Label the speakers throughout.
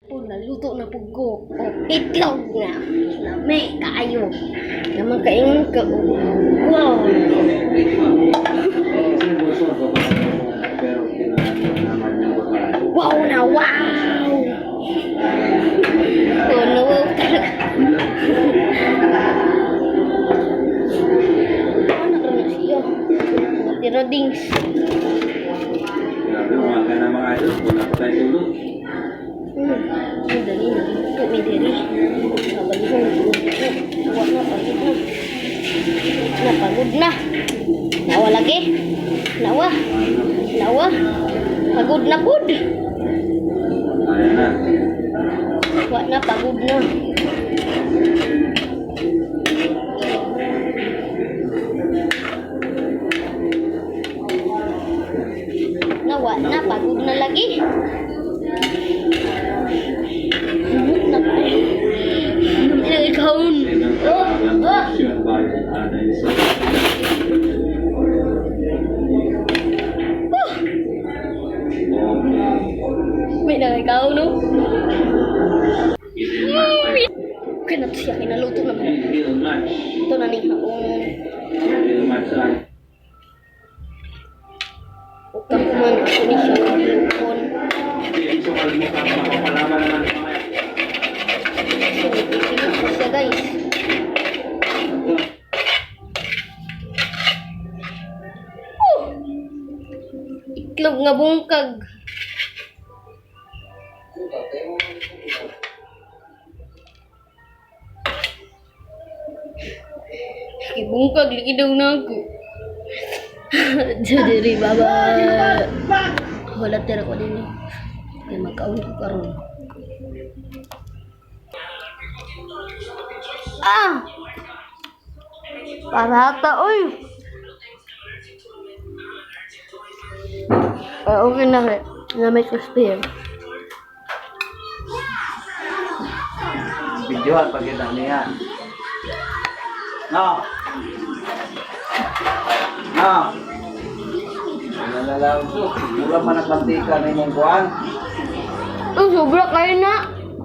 Speaker 1: Oh, naluto na po ko. Oh, itlog nga. Lami, kaayo. Naman kaingon ka. Wow. Wow na wow. Oh, no, wow talaga. Ano ka na siya? Tiro dings.
Speaker 2: Umaga na mga idol, wala pa tayo tulog.
Speaker 1: Ang dali na. Ito, may diri. Nabalihon. Huwag na, pagod na. Napagod na. Nawa lagi. Nawa. Nawa. Pagod na pud.
Speaker 2: Ayan na.
Speaker 1: Huwag na, pagod na. Nawa na, pagod na lagi. Lumot na kayo. Lumot na ikaw. May na ikaw, no? Kanat siya, kinaluto naman. Ito na ni haong. Utang ko man ako ni siya kalupon. Sinip ko siya, guys. Itlog nga bungkag. Ibungkag, lagi daw na ako. Jadi baba. Wala tira ko din. Kaya magkaon ko karon. Ah! Parata, oy! Okay na rin. Na may crispy yan.
Speaker 2: Videoan pag kita niya. No. No. Nalalaw ko. Mura man ang mantika na yung kuhan.
Speaker 1: Oh, sobra kayo na.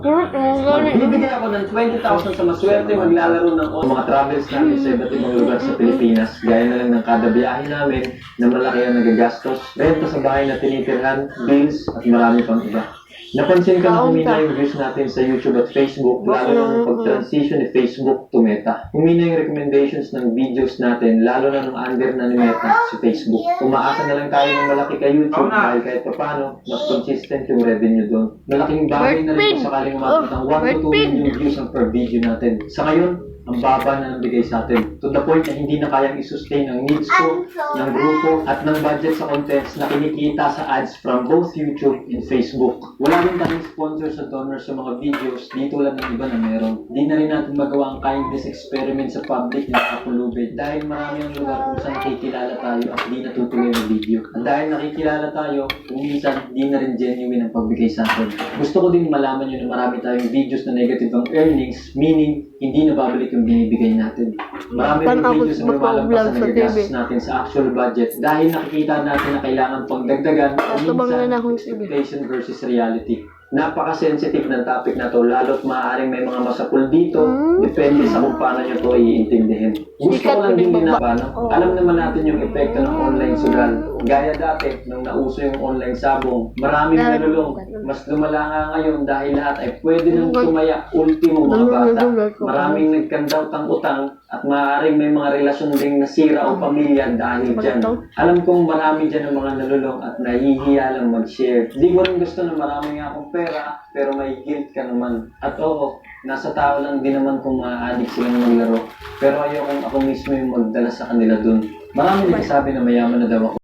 Speaker 2: Bibigyan ako ng 20,000 sa maswerte maglalaro ng mga travels namin sa iba't ibang lugar sa Pilipinas. Gaya na lang ng kada biyahe namin na malaki ang nagagastos, renta sa bahay na tinitirhan, bills, at marami pang iba. Napansin ka na humina yung views natin sa YouTube at Facebook, lalo na nung pag-transition ni Facebook to Meta. Humina yung recommendations ng videos natin, lalo na nung under na ni Meta si Facebook. Umaasa na lang tayo ng malaki kay YouTube dahil kahit paano, mas consistent yung revenue doon. Malaking bagay na rin kung sakaling umabot ng 1 to 2 million views ang per video natin. Sa ngayon, ang baba na nabigay sa atin. To the point na hindi na kayang i-sustain ang needs ko, ng grupo, at ng budget sa contents na kinikita sa ads from both YouTube and Facebook. Wala rin kaming sponsor sa donors sa mga videos, dito lang ng iba na meron. Di na rin natin magawa ang kindness experiment sa public na kapulubid dahil marami ang lugar kung saan nakikilala tayo at di natutuloy ang video. At dahil nakikilala tayo, kung minsan di na rin genuine ang pagbigay sa atin. Gusto ko din malaman nyo na marami tayong videos na negative ang earnings, meaning hindi na babalik yung binibigay natin. Marami rin videos na lumalampas na nagagastos natin sa actual budget dahil nakikita natin na kailangan pang dagdagan o minsan expectation versus reality. Napaka-sensitive ng topic na to, lalo't maaaring may mga masapul dito, depende sa kung paano nyo to iintindihin. Gusto ko lang din na paano. Alam naman natin yung epekto ng online sugal. Gaya dati, nung nauso yung online sabong, maraming nalulong. Mas lumala nga ngayon dahil lahat ay pwede nang tumaya, ultimo mga bata. Maraming nagkandaw tang utang at maaaring may mga relasyon ding nasira o pamilya dahil dyan. Alam kong marami dyan ng mga nalulong at nahihiya lang mag-share. Di ko rin gusto na marami nga akong pera, pero may guilt ka naman. At oo, nasa tao lang din naman kung ma-addict silang maglaro. Pero ayokong ako mismo yung magdala sa kanila dun. Marami nagsasabi na mayaman na daw ako.